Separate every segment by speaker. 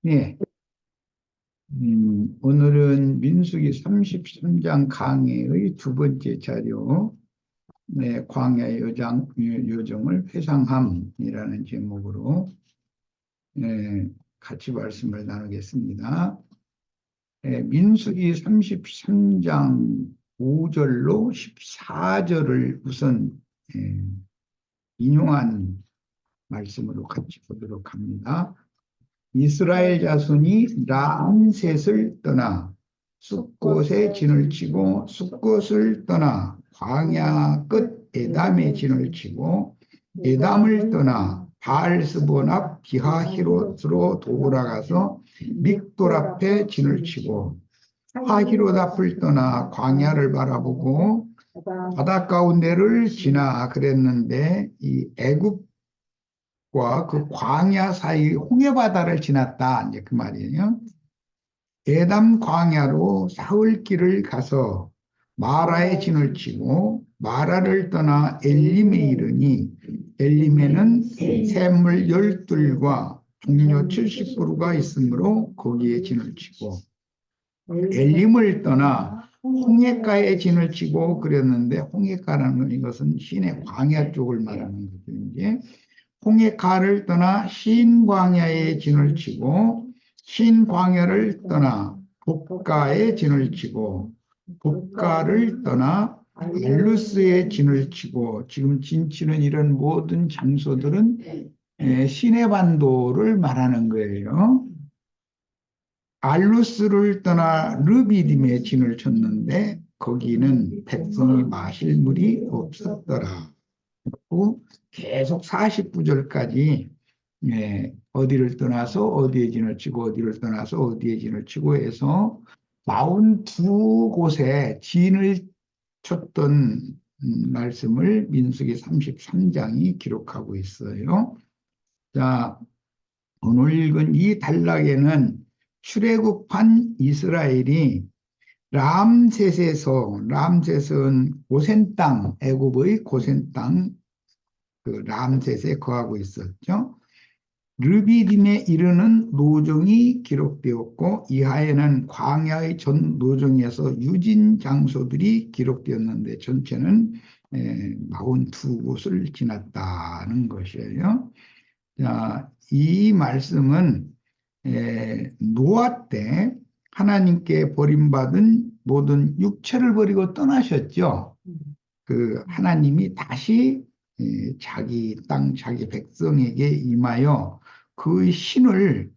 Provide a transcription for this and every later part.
Speaker 1: 네, 오늘은 민수기 33장 강해의 두 번째 자료, 네, 광야의 요정을 회상함이라는 제목으로 같이 말씀을 나누겠습니다. 민수기 33장 5절로 14절을 우선 예, 인용한 말씀으로 같이 보도록 합니다. 이스라엘 자손이 람셋을 떠나 숫곳에 진을 치고 숫곳을 떠나 광야 끝 에담에 진을 치고 에담을 떠나 바알스본 앞 비하히롯으로 돌아가서 믹돌 앞에 진을 치고 하히롯 앞을 떠나 광야를 바라보고 바다 가운데를 지나 그랬는데 이 애굽 그 광야 사이 홍해바다를 지났다 이제 그 말이에요. 에담 광야로 사흘길을 가서 마라에 진을 치고 마라를 떠나 엘림에 이르니 엘림에는 샘물 12과 종려 70그루가 있으므로 거기에 진을 치고 엘림을 떠나 홍해가에 진을 치고 그랬는데 홍해가라는 이것은 시내 광야 쪽을 말하는 거죠. 이제 홍해가를 떠나 신광야에 진을 치고 신광야를 떠나 복가에 진을 치고 복가를 떠나 알루스에 진을 치고 지금 진치는 이런 모든 장소들은 시내반도를 말하는 거예요. 알루스를 떠나 르비딤에 진을 쳤는데 거기는 백성이 마실 물이 없었더라. 계속 49절까지 어디를 떠나서 어디에 진을 치고 어디를 떠나서 어디에 진을 치고 해서 42곳에 진을 쳤던 말씀을 민수기 33장이 기록하고 있어요. 자, 오늘 읽은 이 단락에는 출애굽한 이스라엘이 람셋은 고센 땅, 애굽의 고센 땅, 그 람셋에 거하고 있었죠. 르비딤에 이르는 노정이 기록되었고 이하에는 광야의 전 노정에서 유진 장소들이 기록되었는데 전체는 42곳을 지났다는 것이에요. 자, 이 말씀은 노아 때 하나님께 버림받은 모든 육체를 버리고 떠나셨죠. 그 하나님이 다시 자기 땅, 자기 백성에게 임하여 그 신을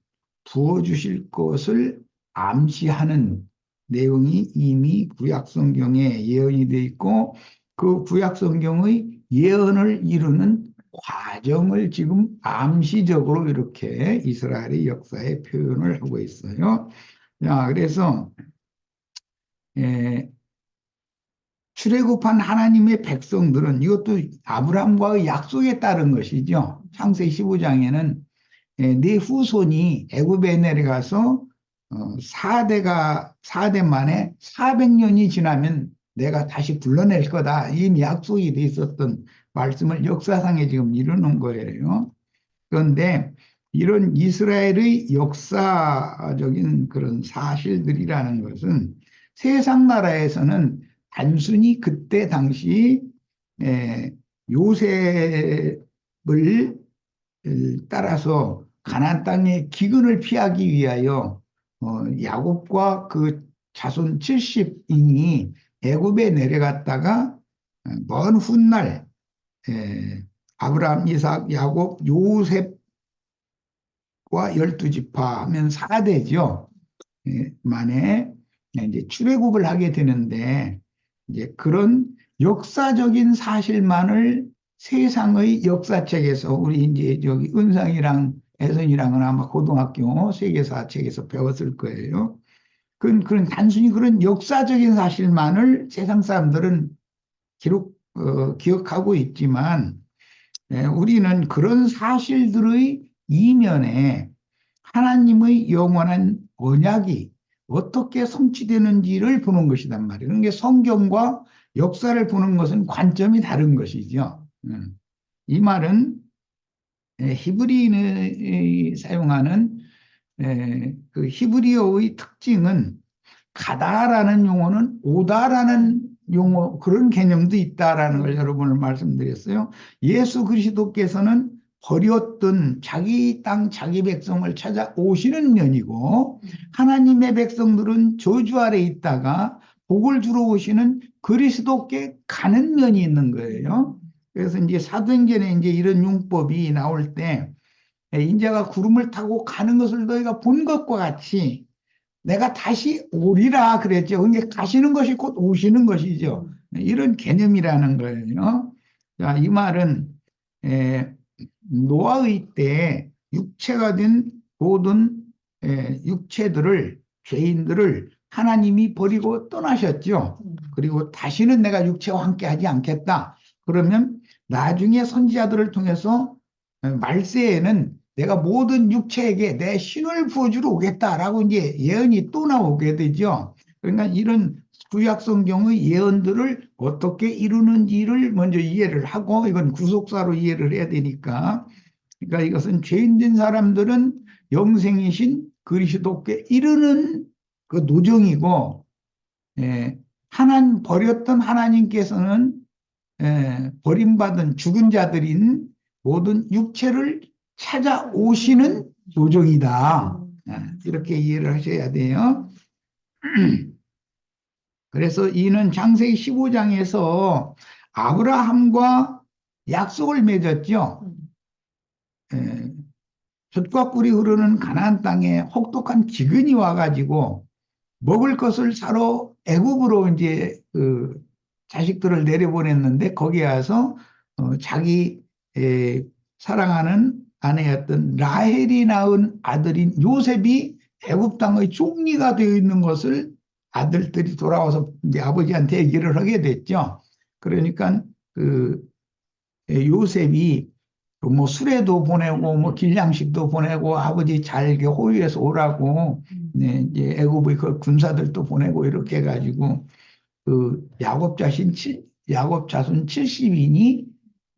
Speaker 1: 부어주실 것을 암시하는 내용이 이미 구약성경에 예언이 되어 있고 그 구약성경의 예언을 이루는 과정을 지금 암시적으로 이렇게 이스라엘의 역사에 표현을 하고 있어요. 자, 그래서 출애굽한 하나님의 백성들은 이것도 아브라함과의 약속에 따른 것이죠. 창세기 15장에는 네 후손이 애굽에 내려가서 4대 만에 400년이 지나면 내가 다시 불러낼 거다. 이미 약속이 돼 있었던 말씀을 역사상에 지금 이루는 거예요. 그런데 이런 이스라엘의 역사적인 그런 사실들이라는 것은 세상 나라에서는 단순히 그때 당시 요셉을 따라서 가나안 땅의 기근을 피하기 위하여 야곱과 그 자손 70인이 애굽에 내려갔다가 먼 훗날 아브라함, 이삭, 야곱, 요셉과 12지파 하면 4대죠. 만에 이제 출애굽을 하게 되는데 이제 그런 역사적인 사실만을 세상의 역사책에서 우리 이제 저기 은상이랑 애선이랑은 아마 고등학교 세계사 책에서 배웠을 거예요. 그런 단순히 그런 역사적인 사실만을 세상 사람들은 기억하고 있지만 우리는 그런 사실들의 이면에 하나님의 영원한 언약이 어떻게 성취되는지를 보는 것이단 말이에요. 그러니까 성경과 역사를 보는 것은 관점이 다른 것이죠. 이 말은 히브리인이 사용하는 그 히브리어의 특징은 가다라는 용어는 오다라는 용어 그런 개념도 있다라는 걸 여러분을 말씀드렸어요. 예수 그리스도께서는 버렸던 자기 땅 자기 백성을 찾아오시는 면이고 하나님의 백성들은 저주 아래 있다가 복을 주러 오시는 그리스도께 가는 면이 있는 거예요. 그래서 이제 사도행전에 이제 이런 용법이 나올 때 인자가 구름을 타고 가는 것을 너희가 본 것과 같이 내가 다시 오리라 그랬죠. 그러니까 가시는 것이 곧 오시는 것이죠. 이런 개념이라는 거예요. 자, 이 말은 노아의 때 육체가 된 모든 육체들을 죄인들을 하나님이 버리고 떠나셨죠. 그리고 다시는 내가 육체와 함께 하지 않겠다. 그러면 나중에 선지자들을 통해서 말세에는 내가 모든 육체에게 내 신을 부어주러 오겠다라고 이제 예언이 또 나오게 되죠. 그러니까 이런 구약 성경의 예언들을 어떻게 이루는지를 먼저 이해를 하고 이건 구속사로 이해를 해야 되니까 그러니까 이것은 죄인된 사람들은 영생이신 그리스도께 이르는 그 노정이고 버렸던 하나님께서는 버림받은 죽은 자들인 모든 육체를 찾아오시는 노정이다. 이렇게 이해를 하셔야 돼요. 그래서 이는 창세기 15장에서 아브라함과 약속을 맺었죠. 젖과 꿀이 흐르는 가나안 땅에 혹독한 기근이 와가지고 먹을 것을 사러 애굽으로 이제 그 자식들을 내려보냈는데 거기에 와서 자기 사랑하는 아내였던 라헬이 낳은 아들인 요셉이 애굽 땅의 총리가 되어 있는 것을 아들들이 돌아와서 이제 아버지한테 얘기를 하게 됐죠. 그러니까 그 요셉이 뭐 수레도 보내고 뭐 길냥식도 보내고 아버지 잘 호위해서 오라고 이제 애굽의 그 군사들도 보내고 이렇게 해가지고 그 야곱 자손 70인이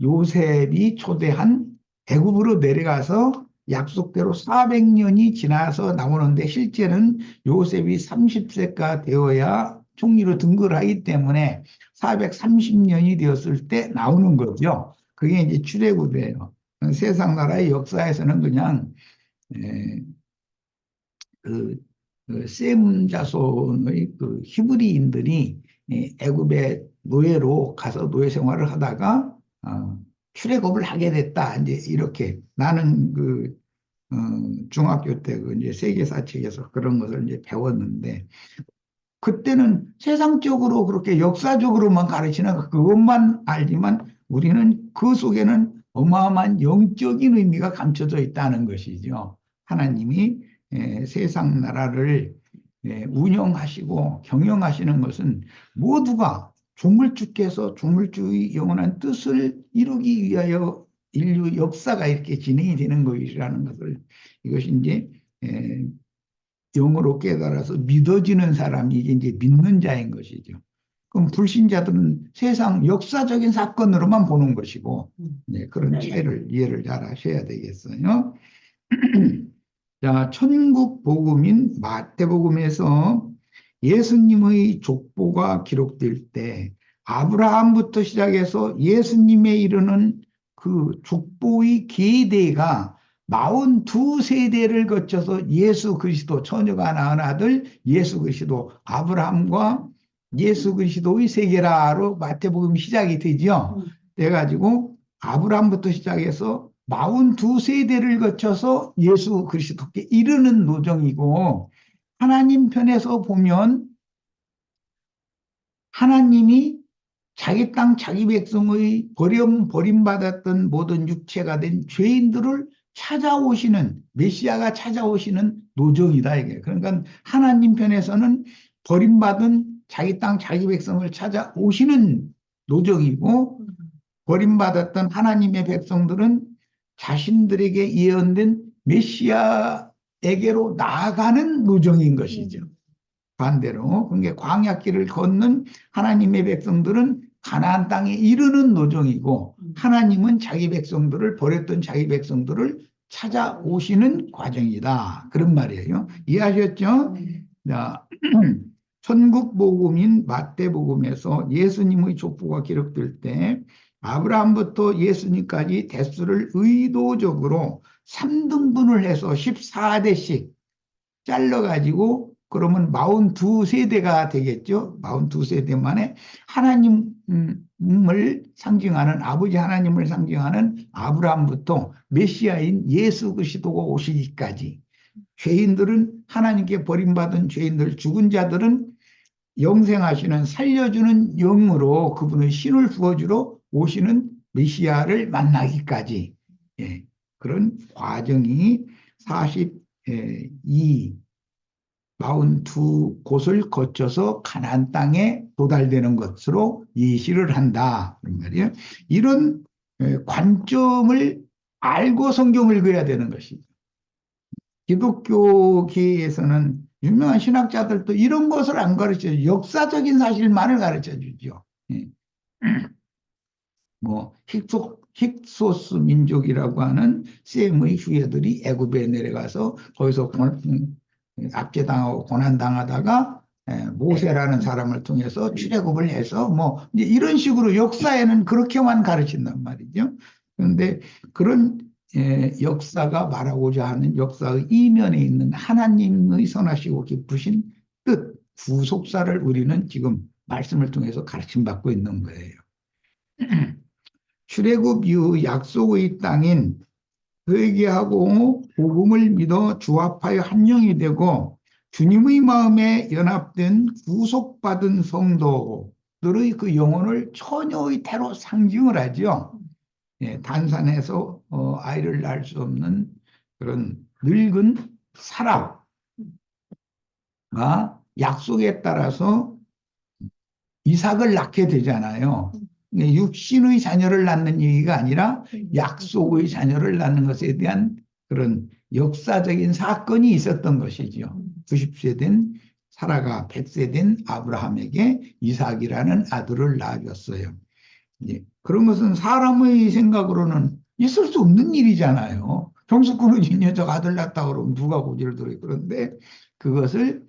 Speaker 1: 요셉이 초대한 애굽으로 내려가서 약속대로 400년이 지나서 나오는데 실제는 요셉이 30세가 되어야 총리로 등극을 하기 때문에 430년이 되었을 때 나오는 거죠. 그게 이제 출애굽이에요. 세상 나라의 역사에서는 그냥 그, 셈 자손의 그 히브리인들이 애굽의 노예로 가서 노예 생활을 하다가 출애굽을 하게 됐다. 이제 이렇게 나는 그 중학교 때 그 이제 세계사 책에서 그런 것을 이제 배웠는데 그때는 세상적으로 그렇게 역사적으로만 가르치는 그것만 알지만 우리는 그 속에는 어마어마한 영적인 의미가 감춰져 있다는 것이죠. 하나님이 세상 나라를 운영하시고 경영하시는 것은 모두가 조물주께서 조물주의 영원한 뜻을 이루기 위하여 인류 역사가 이렇게 진행이 되는 것이라는 것을 이것이 이제 영으로 깨달아서 믿어지는 사람이 이제 믿는 자인 것이죠. 그럼 불신자들은 세상 역사적인 사건으로만 보는 것이고 그런 차이를 이해를 잘 하셔야 되겠어요. 자, 천국 복음인 마태복음에서 예수님의 족보가 기록될 때 아브라함부터 시작해서 예수님에 이르는 그 족보의 계대가 42세대를 거쳐서 예수 그리스도 처녀가 낳은 아들 예수 그리스도 아브라함과 예수 그리스도의 세계라로 마태복음이 시작이 되죠. 그래가지고 아브라함부터 시작해서 42세대를 거쳐서 예수 그리스도께 이르는 노정이고 하나님 편에서 보면 하나님이 자기 땅 자기 백성의 버림받았던 모든 육체가 된 죄인들을 찾아오시는 메시아가 찾아오시는 노정이다 이게. 그러니까 하나님 편에서는 버림받은 자기 땅 자기 백성을 찾아오시는 노정이고 버림받았던 하나님의 백성들은 자신들에게 예언된 메시아에게로 나아가는 노정인 것이죠. 반대로 그러니까 광야길을 걷는 하나님의 백성들은 가나안 땅에 이르는 노정이고 하나님은 자기 백성들을 버렸던 자기 백성들을 찾아오시는 과정이다. 그런 말이에요. 이해하셨죠? 자, 천국 복음인 마태복음에서 예수님의 족보가 기록될 때 아브라함부터 예수님까지 대수를 의도적으로 3등분을 해서 14대씩 잘라가지고 그러면 42세대가 되겠죠. 42세대 만에 하나님을 상징하는 아버지 하나님을 상징하는 아브라함부터 메시아인 예수 그리스도가 오시기까지 죄인들은 하나님께 버림받은 죄인들 죽은 자들은 영생하시는 살려주는 영으로 그분의 신을 부어주러 오시는 메시아를 만나기까지 그런 과정이 42곳을 거쳐서 가나안 땅에 도달되는 것으로 예시를 한다. 그런 말이에요. 이런 관점을 알고 성경을 읽어야 되는 것이죠. 기독교계에서는 유명한 신학자들도 이런 것을 안 가르쳐요. 역사적인 사실만을 가르쳐 주죠. 뭐 힉소스 민족이라고 하는 셈의 후예들이 애굽에 내려가서 거기서 압제당하고 고난당하다가 모세라는 사람을 통해서 출애굽을 해서 뭐 이런 식으로 역사에는 그렇게만 가르친단 말이죠. 그런데 그런 역사가 말하고자 하는 역사의 이면에 있는 하나님의 선하시고 깊으신 뜻, 구속사를 우리는 지금 말씀을 통해서 가르침받고 있는 거예요. 출애굽 이후 약속의 땅인 회개하고 복음을 믿어 주합하여 한 영이 되고 주님의 마음에 연합된 구속받은 성도들의 그 영혼을 처녀의 태로 상징을 하죠. 단산에서 아이를 낳을 수 없는 그런 늙은 사라가 약속에 따라서 이삭을 낳게 되잖아요. 육신의 자녀를 낳는 얘기가 아니라 약속의 자녀를 낳는 것에 대한 그런 역사적인 사건이 있었던 것이죠. 90세 된 사라가 100세 된 아브라함에게 이삭이라는 아들을 낳아줬어요. 그런 것은 사람의 생각으로는 있을 수 없는 일이잖아요. 정수 끊어진 여자가 아들 낳았다 그러면 누가 고지를 들어요. 그런데 그것을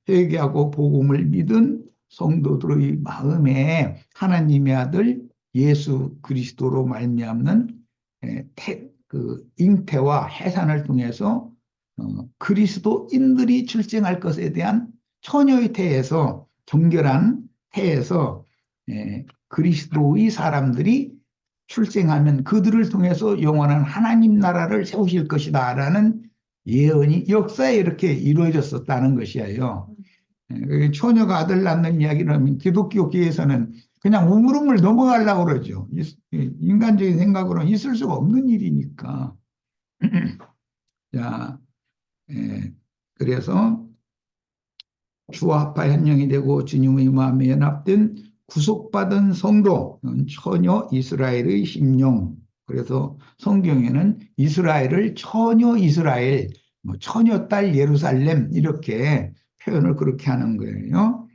Speaker 1: 회개하고 복음을 믿은 성도들의 마음에 하나님의 아들 예수 그리스도로 말미암는 그 잉태와 해산을 통해서 그리스도인들이 출생할 것에 대한 처녀의 태에서 정결한 태에서 그리스도의 사람들이 출생하면 그들을 통해서 영원한 하나님 나라를 세우실 것이다 라는 예언이 역사에 이렇게 이루어졌었다는 것이에요. 처녀가 아들 낳는 이야기를 기독교계에서는 그냥 우물우물 넘어가려고 그러죠. 인간적인 생각으로는 있을 수가 없는 일이니까. 자, 그래서 주와 합하여 한 영이 되고 주님의 마음에 연합된 구속받은 성도, 처녀 이스라엘의 심령. 그래서 성경에는 이스라엘을 처녀 이스라엘, 뭐 처녀딸 예루살렘 이렇게 표현을 그렇게 하는 거예요.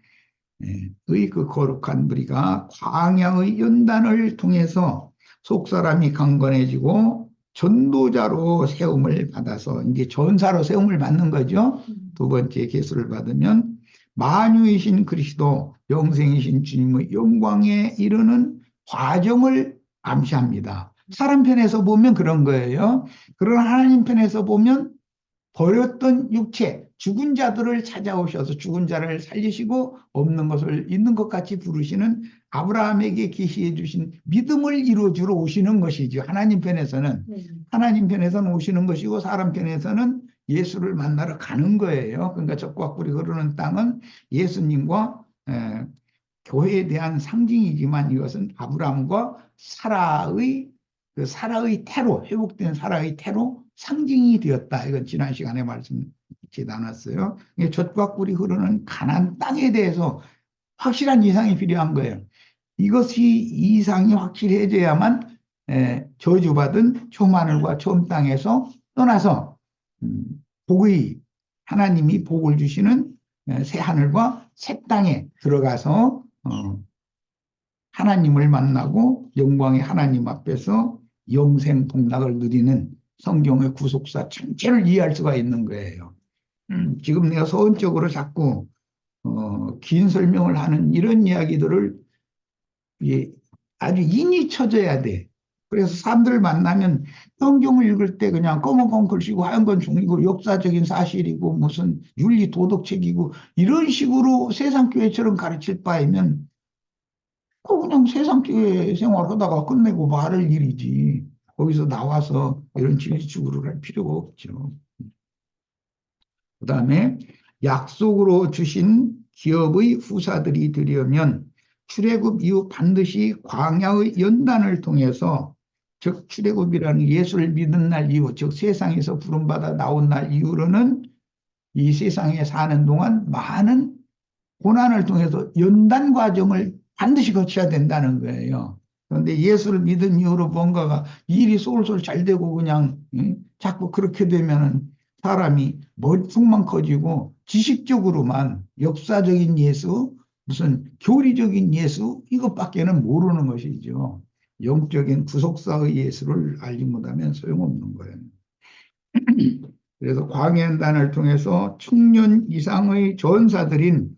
Speaker 1: 의 그 거룩한 무리가 광야의 연단을 통해서 속사람이 강건해지고 전도자로 세움을 받아서 이제 전사로 세움을 받는 거죠. 두 번째 계수를 받으면 만유이신 그리스도 영생이신 주님의 영광에 이르는 과정을 암시합니다. 사람 편에서 보면 그런 거예요. 그러나 하나님 편에서 보면 버렸던 육체, 죽은 자들을 찾아오셔서 죽은 자를 살리시고 없는 것을 있는 것 같이 부르시는 아브라함에게 계시해 주신 믿음을 이루어주러 오시는 것이죠. 하나님 편에서는. 하나님 편에서는 오시는 것이고 사람 편에서는 예수를 만나러 가는 거예요. 그러니까 적과 꿀이 흐르는 땅은 예수님과 교회에 대한 상징이지만 이것은 아브라함과 사라의 그 사라의 태로, 회복된 사라의 태로 상징이 되었다. 이건 지난 시간에 말씀 나눴어요. 젖과 꿀이 흐르는 가나안 땅에 대해서 확실한 이상이 필요한 거예요. 이것이 이상이 확실해져야만 저주받은 초마늘과 처음 땅에서 떠나서 복의 하나님이 복을 주시는 새 하늘과 새 땅에 들어가서 하나님을 만나고 영광의 하나님 앞에서 영생 복락을 누리는 성경의 구속사 전체를 이해할 수가 있는 거예요. 지금 내가 서론적으로 자꾸 긴 설명을 하는 이런 이야기들을 아주 인이 쳐져야 돼. 그래서 사람들 만나면 성경을 읽을 때 그냥 검은 글씨고 하얀 건 종이고 역사적인 사실이고 무슨 윤리 도덕책이고 이런 식으로 세상교회처럼 가르칠 바에면 그냥 세상교회 생활하다가 끝내고 말할 일이지. 거기서 나와서 이런 진리추구를 할 필요가 없죠. 그다음에 약속으로 주신 기업의 후사들이 되려면 출애굽 이후 반드시 광야의 연단을 통해서, 즉 출애굽이라는 예수를 믿은 날 이후, 즉 세상에서 부름받아 나온 날 이후로는 이 세상에 사는 동안 많은 고난을 통해서 연단 과정을 반드시 거쳐야 된다는 거예요. 그런데 예수를 믿은 이후로 뭔가가 일이 쏠쏠 잘 되고 그냥 자꾸 그렇게 되면은 사람이 머리통만 커지고 지식적으로만 역사적인 예수, 무슨 교리적인 예수 이것밖에는 모르는 것이죠. 영적인 구속사의 예수를 알지 못하면 소용없는 거예요. 그래서 광야단을 통해서 청년 이상의 전사들인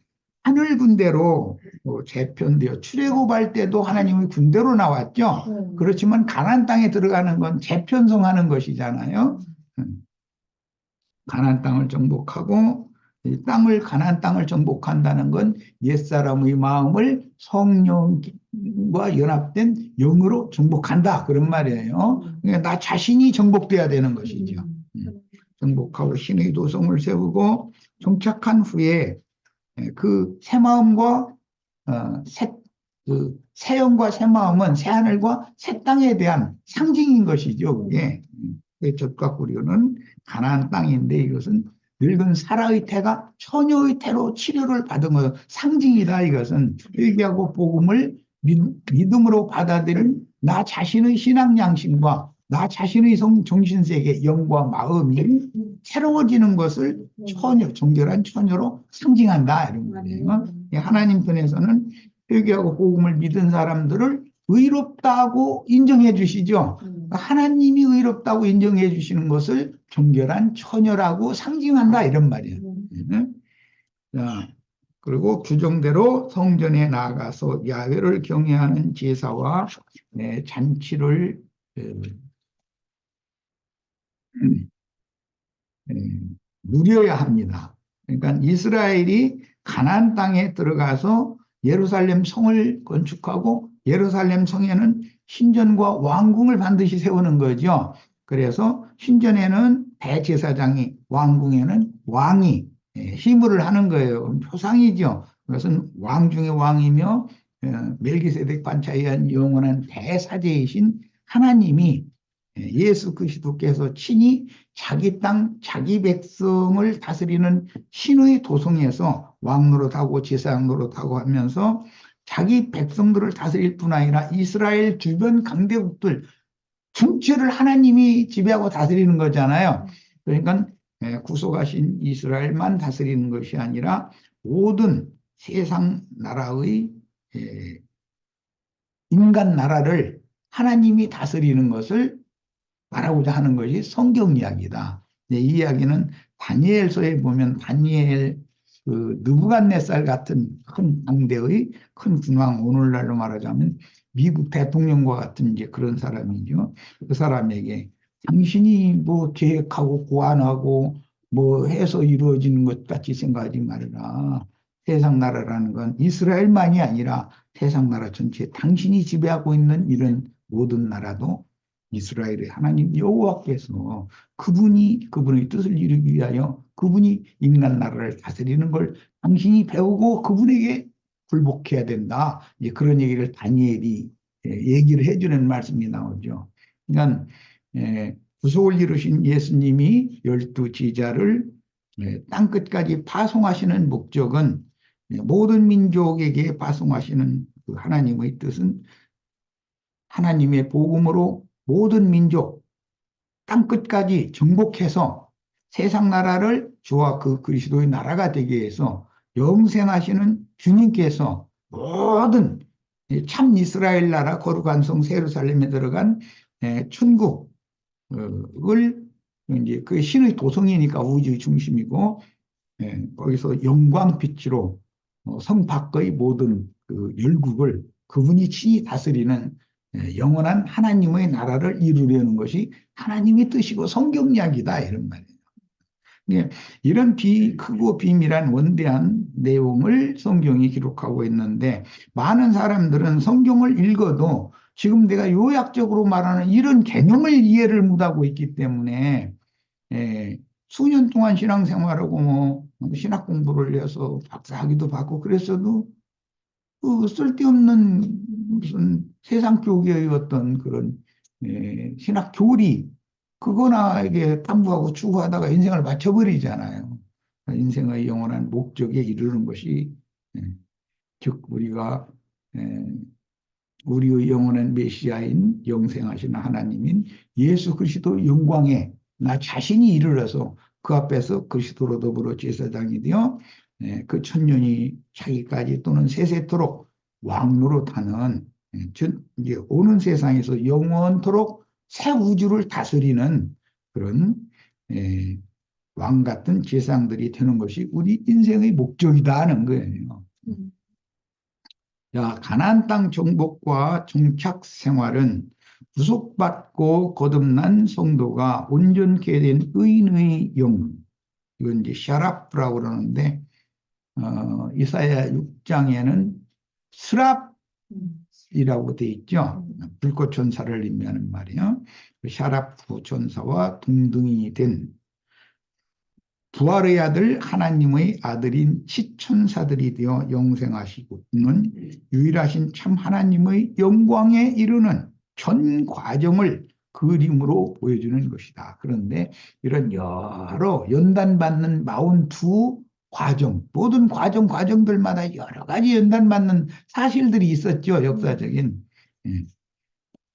Speaker 1: 하늘 군대로 재편되어 출애굽할 때도 하나님의 군대로 나왔죠. 그렇지만 가나안 땅에 들어가는 건 재편성하는 것이잖아요. 가나안 땅을 정복하고 이 가나안 땅을 정복한다는 건 옛사람의 마음을 성령과 연합된 영으로 정복한다 그런 말이에요. 그러니까 나 자신이 정복돼야 되는 것이죠. 정복하고 신의 도성을 세우고 정착한 후에 그 새 마음과 새 영과 새 마음은 새 하늘과 새 땅에 대한 상징인 것이죠. 그게 젖과 꿀이는 가나안 땅인데 이것은 늙은 사라의 태가 처녀의 태로 치료를 받은 것 상징이다. 이것은 회개하고 복음을 믿음으로 받아들인 나 자신의 신앙 양심과 나 자신의 정신세계 영과 마음이 새로워지는 것을 정결한 처녀로 상징한다 이런 거예요. 하나님 편에서는 회개하고 복음을 믿은 사람들을 의롭다고 인정해 주시죠. 하나님이 의롭다고 인정해 주시는 것을 정결한 처녀라고 상징한다 이런 말이에요. 자, 그리고 규정대로 성전에 나아가서 야훼를 경외하는 제사와 잔치를 누려야 합니다. 그러니까 이스라엘이 가나안 땅에 들어가서 예루살렘 성을 건축하고 예루살렘 성에는 신전과 왕궁을 반드시 세우는 거죠. 그래서 신전에는 대제사장이, 왕궁에는 왕이 힘을 하는 거예요. 표상이죠. 그것은 왕 중의 왕이며 멜기세덱 반차에 의한 영원한 대사제이신 하나님이 예수 그리스도께서 친히 자기 땅, 자기 백성을 다스리는 신의 도성에서 왕 노릇하고 제사장 노릇하고 하면서 자기 백성들을 다스릴 뿐 아니라 이스라엘 주변 강대국들 전체를 하나님이 지배하고 다스리는 거잖아요. 그러니까 구속하신 이스라엘만 다스리는 것이 아니라 모든 세상 나라의 인간 나라를 하나님이 다스리는 것을 말하고자 하는 것이 성경 이야기다. 이 이야기는 다니엘서에 보면 다니엘 느부갓네살 같은 큰 당대의 큰君왕, 오늘날로 말하자면 미국 대통령과 같은 이제 그런 사람이죠. 그 사람에게 당신이 뭐 계획하고 고안하고 뭐 해서 이루어지는 것 같이 생각하지 말아라. 세상 나라라는 건 이스라엘만이 아니라 세상 나라 전체 당신이 지배하고 있는 이런 모든 나라도 이스라엘의 하나님 여호와께서 그분의 뜻을 이루기 위하여 그분이 인간 나라를 다스리는 걸 당신이 배우고 그분에게 굴복해야 된다. 이제 그런 얘기를 다니엘이 얘기를 해주는 말씀이 나오죠. 그러니까 구속을 이루신 예수님이 12제자를 땅 끝까지 파송하시는 목적은 모든 민족에게 파송하시는 그 하나님의 뜻은 하나님의 복음으로 모든 민족 땅 끝까지 정복해서 세상 나라를 주와 그 그리스도의 나라가 되게 해서 영생하시는 주님께서 모든 참 이스라엘 나라 거룩한 성 예루살렘에 들어간 천국 을 이제 그 신의 도성이니까 우주의 중심이고, 거기서 영광빛으로 성 밖의 모든 그 열국을 그분이 친히 다스리는 영원한 하나님의 나라를 이루려는 것이 하나님의 뜻이고 성경 이야기다 이런 말이에요. 예, 이런 크고 비밀한 원대한 내용을 성경이 기록하고 있는데 많은 사람들은 성경을 읽어도 지금 내가 요약적으로 말하는 이런 개념을 이해를 못하고 있기 때문에 예, 수년 동안 신앙생활하고 뭐 신학 공부를 해서 박사학위도 받고 그랬어도 그 쓸데없는 무슨 세상 교계의 어떤 그런 신학 교리 그거나에게 탐구하고 추구하다가 인생을 마쳐버리잖아요. 인생의 영원한 목적에 이르는 것이 예, 즉 우리가 예, 우리의 영원한 메시아인 영생하신 하나님인 예수 그리스도 영광에 나 자신이 이르러서 그 앞에서 그리스도로 더불어 제사장이 되어 그 천년이 차기까지 또는 세세토록 왕노로 타는 이제 오는 세상에서 영원토록 새 우주를 다스리는 그런 왕 같은 제사장들이 되는 것이 우리 인생의 목적이다 하는 거예요. 자, 가나안 땅 정복과 정착 생활은 구속받고 거듭난 성도가 온전케 된 의인의 영, 이건 이제 샤라프라고 그러는데 이사야 6장에는 스랍이라고 돼 있죠. 불꽃 천사를 의미하는 말이요. 샤라프 천사와 동등이 된 부활의 아들 하나님의 아들인 시천사들이 되어 영생하시고는 유일하신 참 하나님의 영광에 이르는 전 과정을 그림으로 보여주는 것이다. 그런데 이런 여러 연단받는 42 과정, 모든 과정들마다 여러 가지 연단받는 사실들이 있었죠. 역사적인.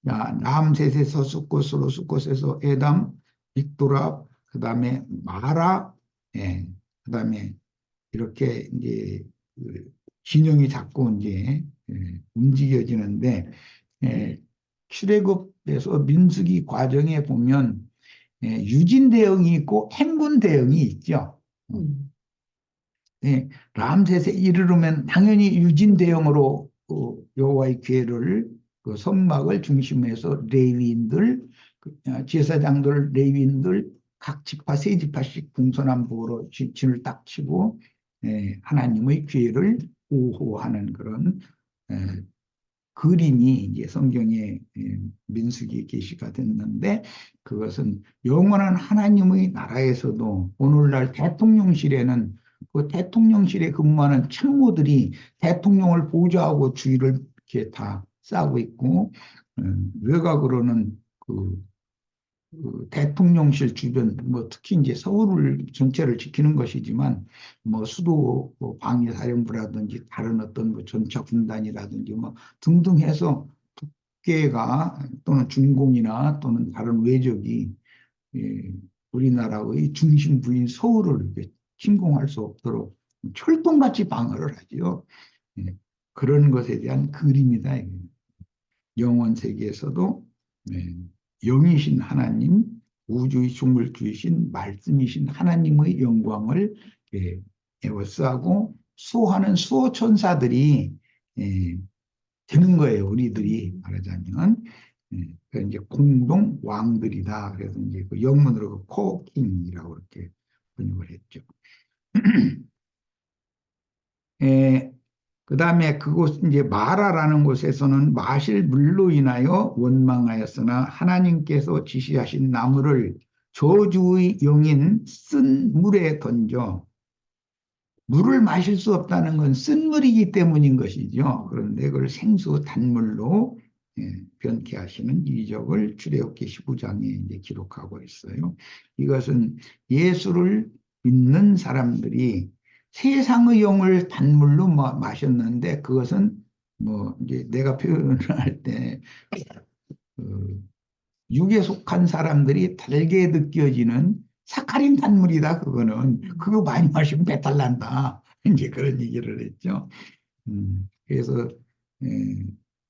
Speaker 1: 남셋에서 숫곳으로 숫곳에서 에담, 빅도라, 그 다음에 마라, 그 다음에 이렇게 이제 그 진영이 자꾸 이제 움직여지는데 출애굽에서 민수기 과정에 보면 유진 대응이 있고 행군 대응이 있죠. 람셋에 이르르면 당연히 유진 대응으로 여호와의궤를 그 성막을 중심해서 레위인들, 제사장들, 레위인들 각 지파 세 지파씩 동서남북으로 진을 딱 치고 하나님의 괴를 보호하는 그런 그림이 이제 성경의 민수기 계시가 됐는데 그것은 영원한 하나님의 나라에서도 오늘날 대통령실에는 그 대통령실에 근무하는 참모들이 대통령을 보좌하고 주의를 이렇게 다 싸고 있고 외곽으로는 그 대통령실 주변 뭐 특히 이제 서울을 전체를 지키는 것이지만 뭐 수도 뭐 방위사령부라든지 다른 어떤 뭐 전차 군단이라든지 뭐 등등 해서 국계가 또는 중공이나 또는 다른 외적이 우리나라의 중심부인 서울을 침공할 수 없도록 철동같이 방어를 하지요. 그런 것에 대한 그림이다. 영원 세계에서도 영이신 하나님, 우주의 중물주이신 말씀이신 하나님의 영광을 에워싸고 수호하는 수호천사들이 되는 거예요. 우리들이 말하자면. 그 이제 공동 왕들이다. 그래서 이제 그 영문으로 코킹이라고 이렇게 번역을 했죠. 그 다음에 그곳 이제 마라라는 곳에서는 마실 물로 인하여 원망하였으나 하나님께서 지시하신 나무를 저주의 영인 쓴 물에 던져 물을 마실 수 없다는 건 쓴 물이기 때문인 것이죠. 그런데 그걸 생수 단물로 변케 하시는 이적을 출애굽기 15장에 이제 기록하고 있어요. 이것은 예수를 믿는 사람들이 세상의 영을 단물로 마셨는데 그것은 뭐 이제 내가 표현을 할 때 육에 속한 사람들이 달게 느껴지는 사카린 단물이다. 그거는 그거 많이 마시면 배탈 난다. 이제 그런 얘기를 했죠. 그래서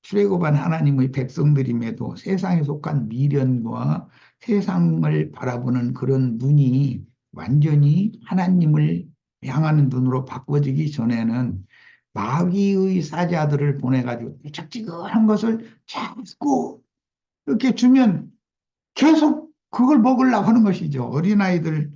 Speaker 1: 출애굽한 하나님의 백성들임에도 세상에 속한 미련과 세상을 바라보는 그런 눈이 완전히 하나님을 향하는 눈으로 바꿔지기 전에는 마귀의 사자들을 보내가지고 찌글찌글한 것을 자꾸 이렇게 주면 계속 그걸 먹으려고 하는 것이죠. 어린아이들,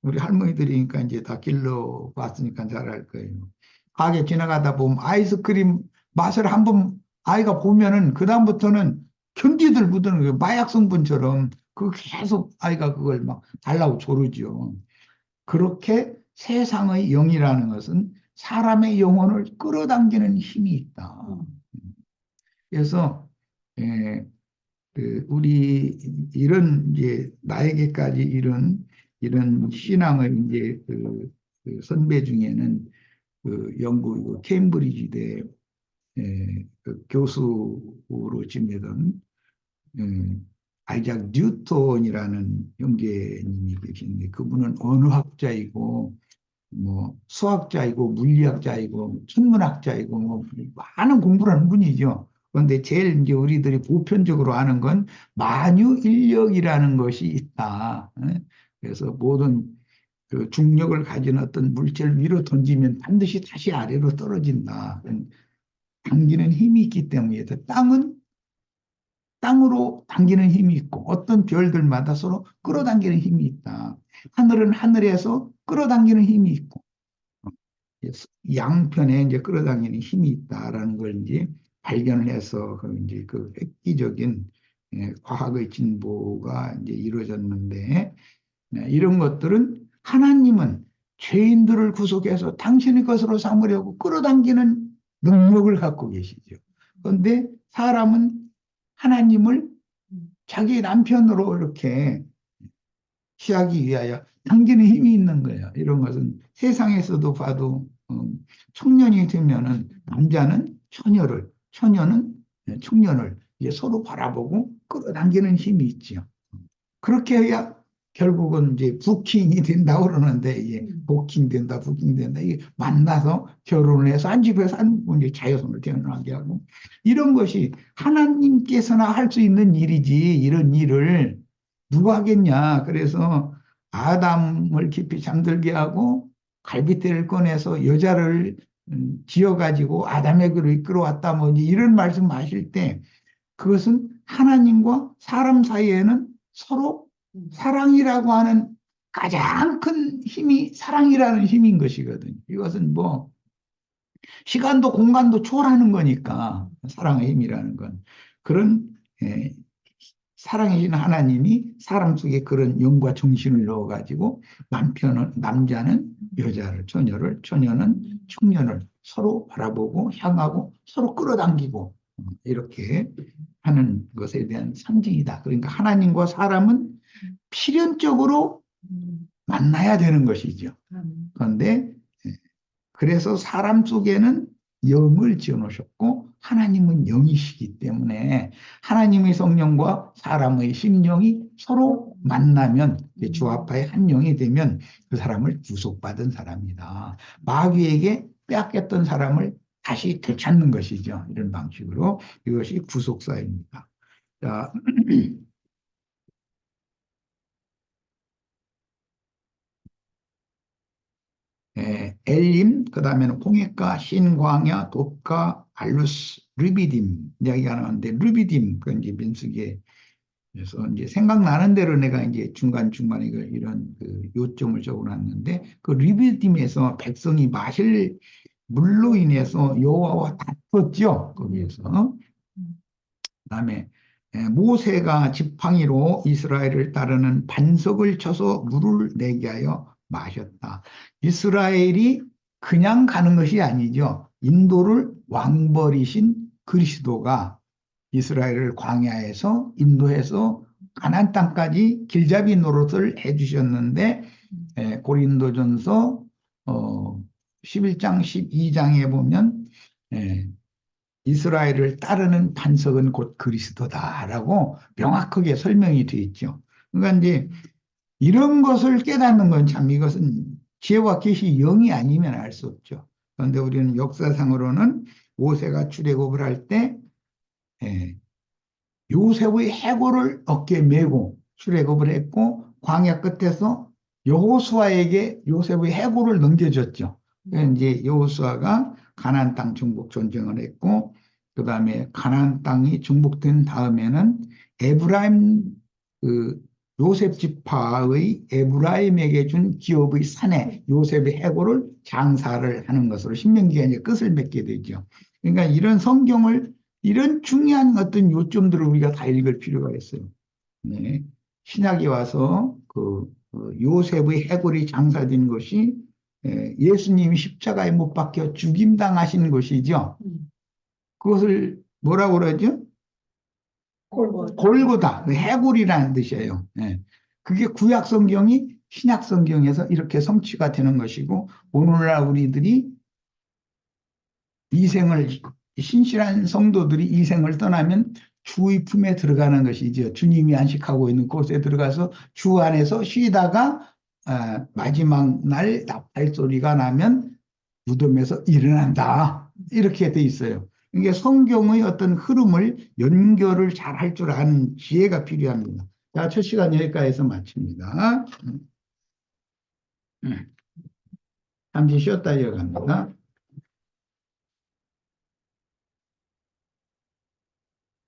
Speaker 1: 우리 할머니들이니까 이제 다 길러 봤으니까 잘 알 거예요. 가게 지나가다 보면 아이스크림 맛을 한번 아이가 보면은 그다음부터는 견디들 묻는 거예요. 마약 성분처럼 그 계속 아이가 그걸 막 달라고 조르죠. 그렇게 세상의 영이라는 것은 사람의 영혼을 끌어당기는 힘이 있다. 그래서 예, 우리 이런 이제 나에게까지 이런 신앙의 이제 그 선배 중에는 그 영국 그 케임브리지대 그 교수로 지내던 아이작 뉴턴이라는 형제님이 계신데 그분은 언어학자이고 뭐 수학자이고 물리학자이고 천문학자이고 뭐 많은 공부를 하는 분이죠. 그런데 제일 이제 우리들이 보편적으로 아는 건 만유인력이라는 것이 있다. 그래서 모든 그 중력을 가진 어떤 물체를 위로 던지면 반드시 다시 아래로 떨어진다. 당기는 힘이 있기 때문에 땅은 땅으로 당기는 힘이 있고 어떤 별들마다 서로 끌어당기는 힘이 있다. 하늘은 하늘에서 끌어당기는 힘이 있고 양편에 이제 끌어당기는 힘이 있다라는 걸 이제 발견을 해서 그 이제 그 획기적인 과학의 진보가 이제 이루어졌는데 이런 것들은 하나님은 죄인들을 구속해서 당신의 것으로 삼으려고 끌어당기는 능력을 갖고 계시죠. 그런데 사람은 하나님을 자기 남편으로 이렇게 취하기 위하여 당기는 힘이 있는 거예요. 이런 것은 세상에서도 봐도 청년이 되면은 남자는 처녀를, 처녀는 청년을 이제 서로 바라보고 끌어당기는 힘이 있죠. 그렇게 해야 결국은 이제 부킹이 된다고 그러는데 이게 부킹 된다, 부킹 된다. 이게 만나서 결혼을 해서 한 집에 사는 이제 자녀손을 태어나게 하고 이런 것이 하나님께서나 할 수 있는 일이지 이런 일을 누가 하겠냐. 그래서 아담을 깊이 잠들게 하고 갈빗대를 꺼내서 여자를 지어가지고 아담에게로 이끌어왔다 뭐 이런 말씀하실 때 그것은 하나님과 사람 사이에는 서로 사랑이라고 하는 가장 큰 힘이 사랑이라는 힘인 것이거든요. 이것은 뭐 시간도 공간도 초월하는 거니까 사랑의 힘이라는 건 그런 사랑이신 하나님이 사람 속에 그런 영과 정신을 넣어가지고 남자는 여자를, 처녀를, 처녀는 청년을 서로 바라보고 향하고 서로 끌어당기고 이렇게 하는 것에 대한 상징이다. 그러니까 하나님과 사람은 필연적으로 만나야 되는 것이죠. 그런데 그래서 사람 속에는 영을 지어놓으셨고 하나님은 영이시기 때문에 하나님의 성령과 사람의 심령이 서로 만나면 주합하여 한 영이 되면 그 사람을 구속받은 사람이다. 마귀에게 빼앗겼던 사람을 다시 되찾는 것이죠. 이런 방식으로 이것이 구속사입니다. 자, 엘림, 그 다음에는 홍해가, 신광야, 독가, 알루스, 르비딤 이야기가 나오는데 르비딤 그 이제 민수기에 그래서 이제 생각나는 대로 내가 이제 중간중간에 이런 그 요점을 적어놨는데 그 르비딤에서 백성이 마실 물로 인해서 여호와와 다퉜죠. 거기에서. 그다음에 모세가 지팡이로 이스라엘을 따르는 반석을 쳐서 물을 내게 하여 마셨다. 이스라엘이 그냥 가는 것이 아니죠. 인도를 왕벌이신 그리스도가 이스라엘을 광야에서 인도해서 가나안 땅까지 길잡이 노릇을 해주셨는데 고린도전서 11장 12장에 보면 이스라엘을 따르는 반석은 곧 그리스도다라고 명확하게 설명이 되어 있죠. 그러니까 이제 이런 것을 깨닫는 건 참 이것은 지혜와 계시 영이 아니면 알 수 없죠. 그런데 우리는 역사상으로는 모세가 출애굽을 할 때 예, 요셉의 해골을 어깨에 메고 출애굽을 했고 광야 끝에서 여호수아에게 요셉의 해골을 넘겨줬죠. 그래서 이제 여호수아가 가나안 땅 정복 전쟁을 했고 그다음에 가나안 땅이 정복된 다음에는 에브라임 그 요셉 지파의 에브라임에게 준 기업의 산에 요셉의 해골을 장사를 하는 것으로 신명기가 이제 끝을 맺게 되죠. 그러니까 이런 성경을 이런 중요한 어떤 요점들을 우리가 다 읽을 필요가 있어요. 네. 신약이 와서 요셉의 해골이 장사된 것이 예수님이 십자가에 못 박혀 죽임당하신 것이죠. 그것을 뭐라고 그러죠? 골고다. 그 해골이라는 뜻이에요. 예. 그게 구약 성경이 신약 성경에서 이렇게 성취가 되는 것이고 오늘날 우리들이 이생을 신실한 성도들이 이생을 떠나면 주의 품에 들어가는 것이죠. 주님이 안식하고 있는 곳에 들어가서 주 안에서 쉬다가 마지막 날 나팔 소리가 나면 무덤에서 일어난다. 이렇게 돼 있어요. 이게 성경의 어떤 흐름을 연결을 잘 할 줄 아는 지혜가 필요합니다. 자, 첫 시간 여기까지서 마칩니다. 잠시 쉬었다 이어갑니다.